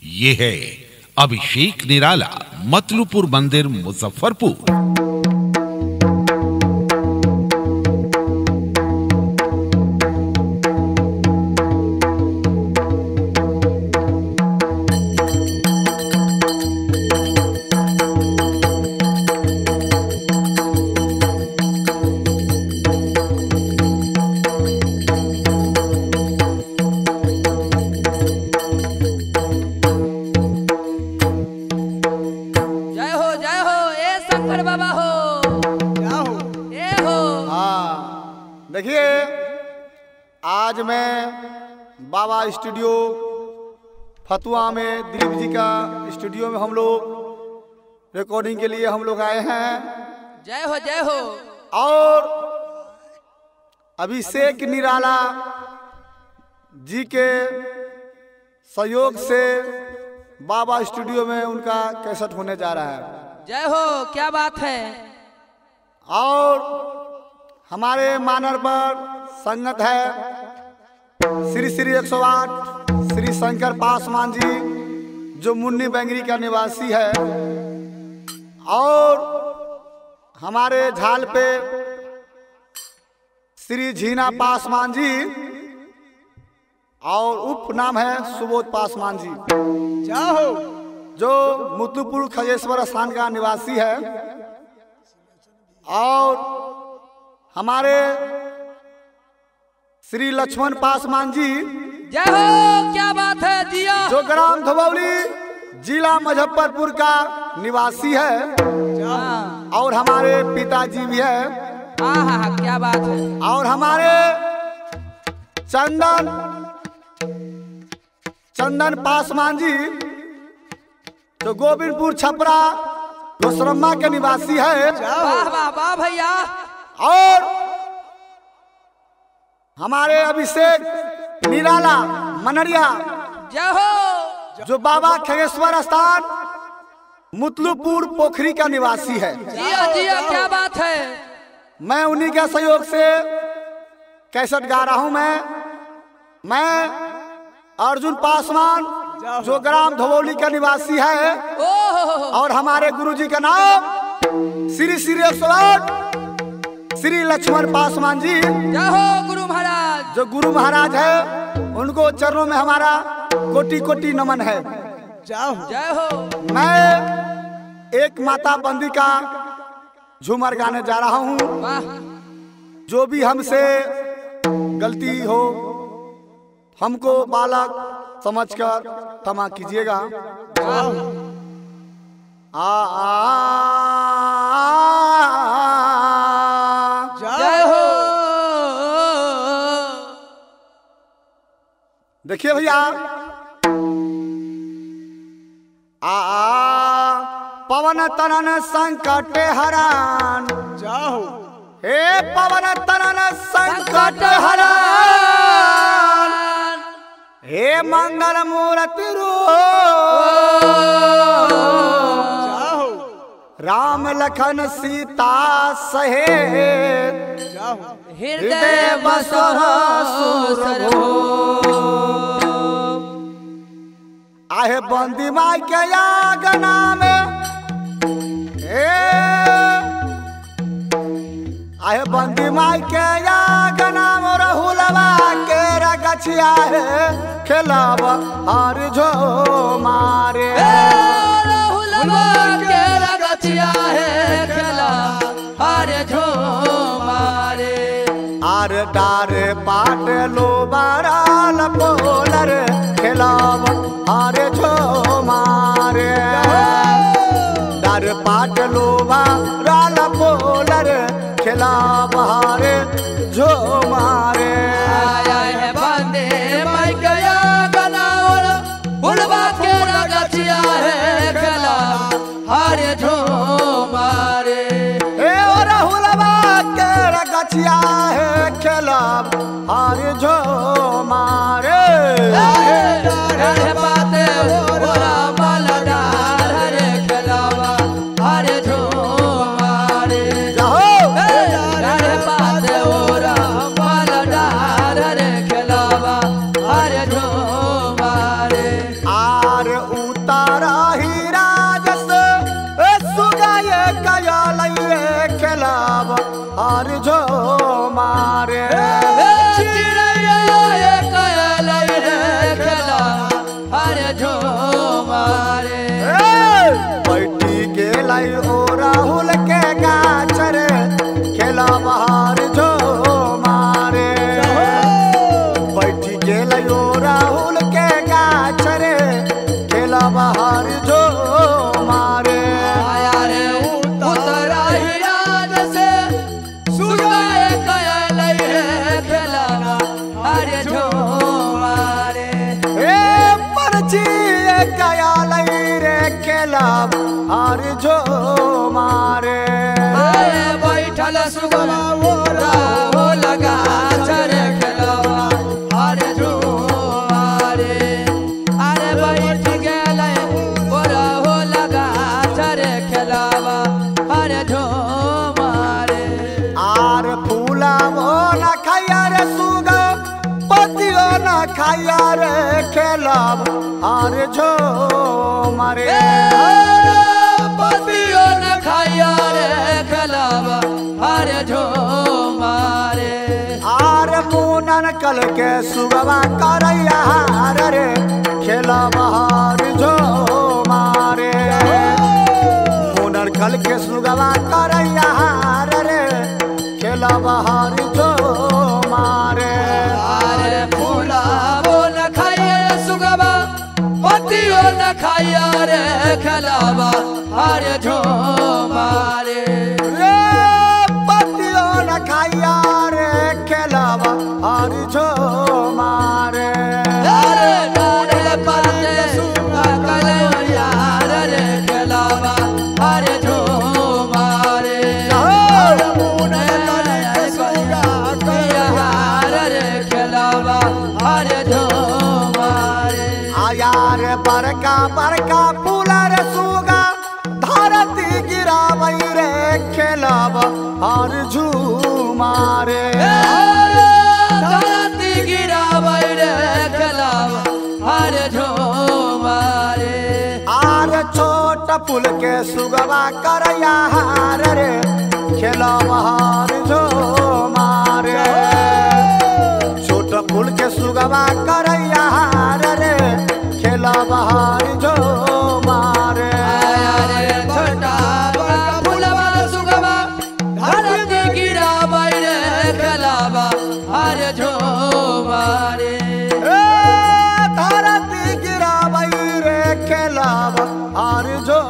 ये है अभिषेक निराला, मतलूपुर मंदिर, मुजफ्फरपुर। देखिए, आज मैं बाबा स्टूडियो फतुआ में, दिलीप जी का स्टूडियो में हम लोग रिकॉर्डिंग के लिए हम लोग आए हैं। जय हो जय हो। और अभिषेक निराला जी के सहयोग से बाबा स्टूडियो में उनका कैसेट होने जा रहा है। जय हो, क्या बात है। और हमारे मानर पर संगत है श्री श्री 108 श्री शंकर पासवान जी, जो मुन्नी बेंगरी का निवासी है। और हमारे झाल पे श्री झीना पासवान जी, और उप नाम है सुबोध पासवान जी, जो मुतलूपुर खजेश्वर स्थान का निवासी है। और हमारे श्री लक्ष्मण पासवान जी, जय हो, क्या बात है जिया, जो ग्राम धवौली जिला मुजफ्फरपुर का निवासी है। और हमारे पिताजी भी है। क्या बात है। और हमारे चंदन पासवान जी, जो गोविंदपुर छपरा घोसरम्मा के निवासी है। वाह वाह वाह भैया। और हमारे अभिषेक निराला मनरिया, जय हो, जो बाबा खगेश्वर स्थान मुतलूपुर पोखरी का निवासी है। जिया जिया, क्या बात है। मैं उन्हीं के सहयोग से कैसेट गा रहा हूं। मैं अर्जुन पासवान, जो ग्राम धवौली का निवासी है। और हमारे गुरुजी का नाम श्री श्री 108 श्री लक्ष्मण पासवान जी, जय हो गुरु महाराज, जो गुरु महाराज है। उनको चरणों में हमारा कोटि कोटि नमन है। जय हो। मैं एक माता बंदी का झूमर गाने जा रहा हूँ। जो भी हमसे गलती हो, हमको बालक समझकर क्षमा कीजिएगा। जय हो। देखिए भैया, पवन तनन संकट हरान, जाओ हे पवन तनन संकट हरान, हे मंगल मूर्ति राम लखन सीता सहेत, हृदय बसह सुसर आहे बंदी माई के आगना में, आहे बंदी माई के आगना में रहुलवा के रगछिया है, खिलाव हर जो मारे। रहुलवा के रगछिया है, खिला हर जो मारे। आर डार पाट लो बाराल पोलर, खिलाव हर जो मारे। डार पाट लो बाराल पोलर, खिलाव हर जो मारे। आया है बंदे माई गया गनावल, हुलवा के रगछिया है, खिला हर जो मारे। और हुलवा के रगछिया है, खिलाव हर जो मारे। बाते ओरा मल डार हरे, खिलावा हर जो मारे। बाते ओरा मल डार हरे, खिलावा हर जो मारे। आर गया लई रे खेलब हर जो मारे बैठल सुगवा ओरा हो लगा चरे खेलवा हर जो मारे अरे बैठ गेले ओरा हो लगा चरे खेलवा हर जो मारे आर फूला वो न खाया रे सुगा पतियो न खाया रे खेलब हर जो मारे पतियो न खाया रे खेलवा हर जो मारे आर मुनन कल के सुगवा करैया हार रे खेलब हर जो मारे मुनन कल के सुगवा करैया हार रे खेलब हर जो मारे अरे फूला वो न खाया रे सुगवा पतियो न खाया रे खेलवा हर जो मारे रे पतियो न खाया रे खेलब हर जो मारे अरे नारे पते कलैया रे खेलवा हर जो मारे मुने कलैया रे खेलवा हर जो मारे आया रे बड़का बड़का फूला रे सुगा धरती गिरावई रे खेलब हर झू मारे धरती गिरावई रे खेलवा हर जो मारे आर छोट फूल के सुगवा करैया हार रे खेलब हर जो मारे छोट फूल के सुगवा करैया हार रे खेलब हर जो मारे रे छोटा बड़ा फूलवा सुगवा धरती गिरावई रे खेलवा हर जो मारे ए धरती गिरावई रे खेलब हर जो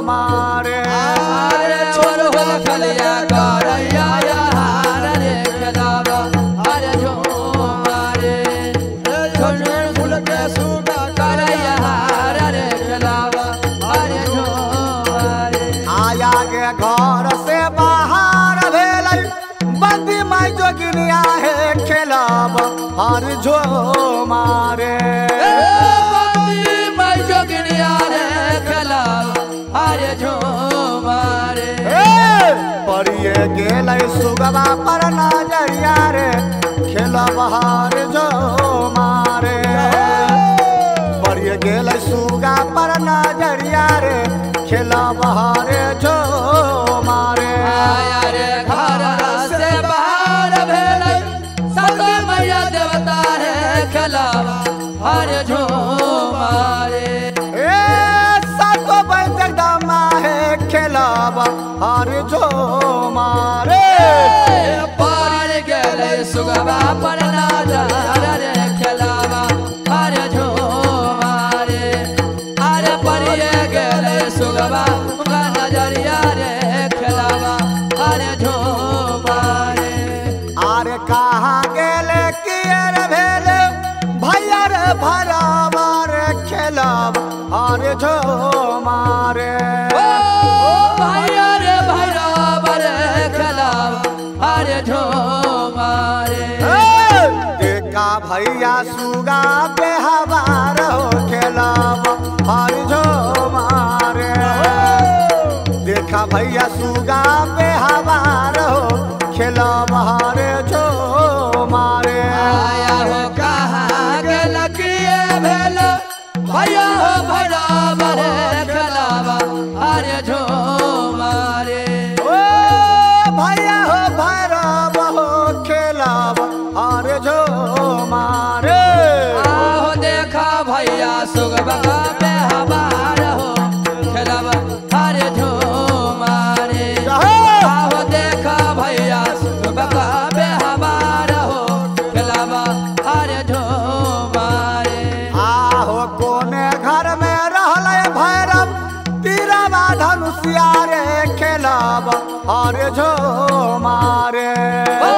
मारे अरे छोड़ हो खलिया करैया हार रे खेलवा हर जो मारे छोड़ फूल के सुगा करैया हार रे खेलवा हर जो मारे आया गे घर से बाहर भेलै बंदी माई जोगिनिया है खेलब हर जो मारे मैं जोगिनिया रे खेलवा हर जो मारे परिए गेलै सुगवा पर नजरिया रे खेलब हर जो मारे परिए गेलै सुगा पर नजरिया रे खेलब हर जो मारे आया रे घर से बाहर भेलै सब मैया देवता रे खेलवा हर जो मारे ए सातो जगदम्बा है खेलब हर जो मारे पार गेले सुगवा पर नजर रे खेलवा हर जो मारे अरे परिए गेले सुगवा नजरिया रे खेलवा हर जो मारे आरे कहाँ गेले किए रे भेले भैया रे भरावा रे खेलब हर जो मारे भैया रे भैरवा रे खेलवा हर जो मारे देखा भैया सुगा पे हवार हो खेलब हर जो मारे देखा भैया सुगा पे हवार हो खेलब हर जो मारे आया हो कहाँ गेल किए भेल भैया हो भैरवा रे खेलवा हर जो मारे ओ भैया हो भैरव हो खेलब हर जो मारे आहो देखा भैया सुगवा पे हवार हो खेलवा हर जो मारे आहो देखा भैया सुगवा पे हवार हो खेलवा हर जो मारे आहो कोने घर में रहले भैरव तीरवा धनुषिया रे खेलब हर जो मारे ओ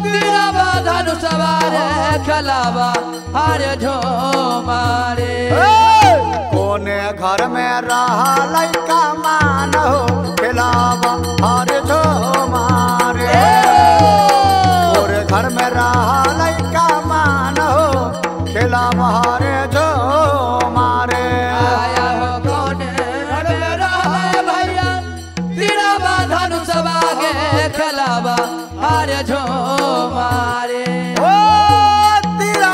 तीरवा धनुषवा रे खेलवा हर जो मारे घर में रहा लइका मान हो खेलावा हर जो मारे गोरे घर में रहा लइका मान हो खेलावा हर जो मारे आया हो कौन घर में रहा भैया तीरा बाधन सबागे खेलावा हर जो मारे ओ तीरा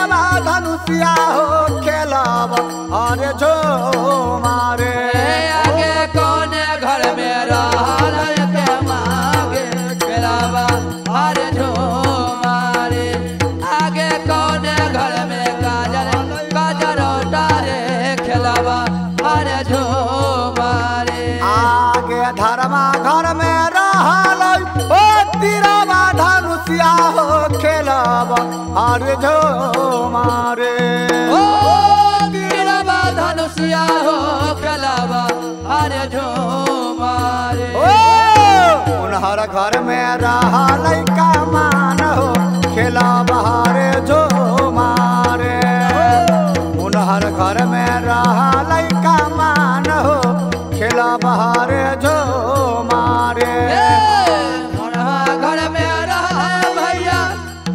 धनुषिया हो खेलावा हर जो मारे आगे कौन घर में रहा लइका मागे खेलावा हर जो मारे आगे कौन घर में काजल काजल उतारे खेलावा हर जो मारे आगे धर्मा घर में रहल ओ तीरवा धनुषिया हो खेलावा हर जो मारे ओ तीरवा धनुषिया हो खेलावा हर जो मारे ओ उनहर घर में रहल लइका मान हो खेलावा हर जो मारे उनहर घर में रहल लइका मान हो खेलावा हर जो मारे घर में रहा भैया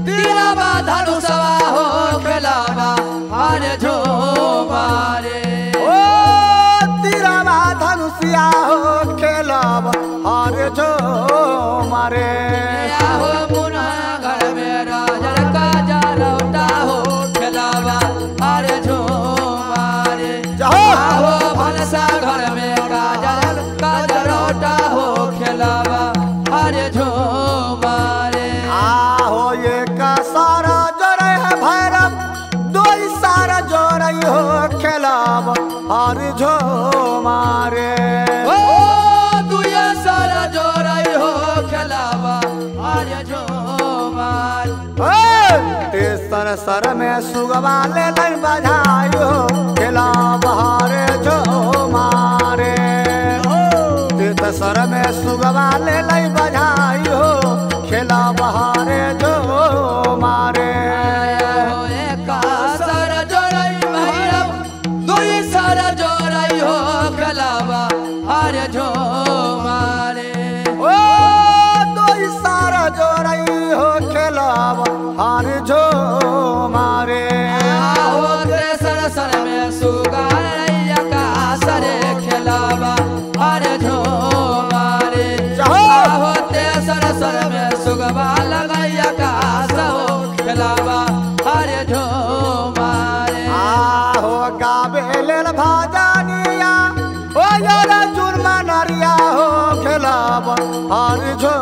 तीरवा धनुषवा हो खेलावा हर जो मारे ओ तीरवा धनुषिया हो खेलावा हर जो मारे आहो मुना घर में राजर का जालौटा हो खेलावा हर जो मारे आहो भनसा घर में काजल का जालौटा हो खेलावा हर जो मारे आहो ये का सारा जोरे है भैरव दो सारा जोरे हो खेलावा हर जो मारे ओ दुया सारा जोराई हो खेलावा हर जो मारे तेसर सर में सुगवा ले लई बजाई हो खेलावा हर जो मारे तेसर में सुगवा ले लई बजाई हो खेलावा हर जो मारे का सारा जोराई भैरव दुई सारा जोराई हो खेलावा हर जो मारे ओ दो सारा जोरई हो खेलावा हर जो मारे आहो तेसर सर में सुगारैया का सरे खेलावा हर जो मारे आहो तेसर सर में सुगवा लगैया का सहो खेलावा हर जो मारे आहो गावे लेल भाजानिया ओ यार जुर्मा नरिया हो खेलावा हर जो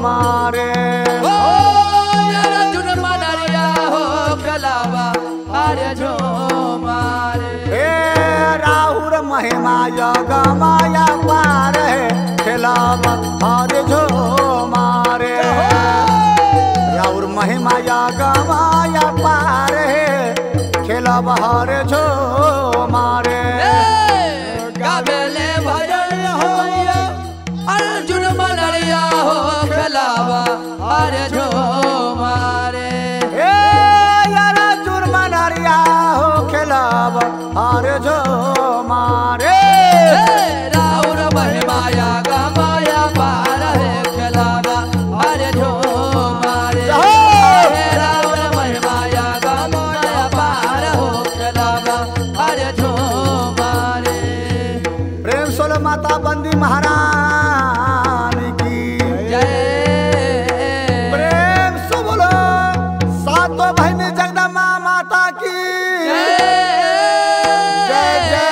मारे ओ यार जुन मनरिया हो खेलावा हर जो मारे हे राहुर महिमा योग माया पार है खेलावा हर जो मारे राहुर महिमा योग माया पार है खेलावा हर जो मारे गावेले भजन होया अर्जुन मनरिया हो खेलावा हर जो मारे ए यार जुर्मा नरिया हो खेलावा हर जो मारे राउर महिमाया गमाया पार है खेलावा हर जो मारे राउर महिमाया गमाया पार हो खेलावा हर जो मारे प्रेम सोल माता बंदी महारानी की जय प्रेम सो बोलो सातों बहन जगदम्बा माता की जय जय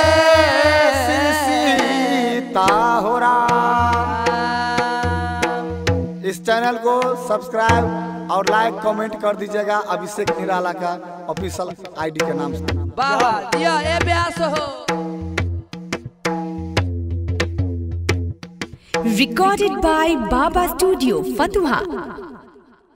श्री सीता हो राम। इस चैनल को सब्सक्राइब और लाइक कमेंट कर दीजिएगा अभिषेक निराला का ऑफिशियल आईडी के नाम से। बाबा दिया ए ब्यास हो Recorded by Baba Studio, Fatuha.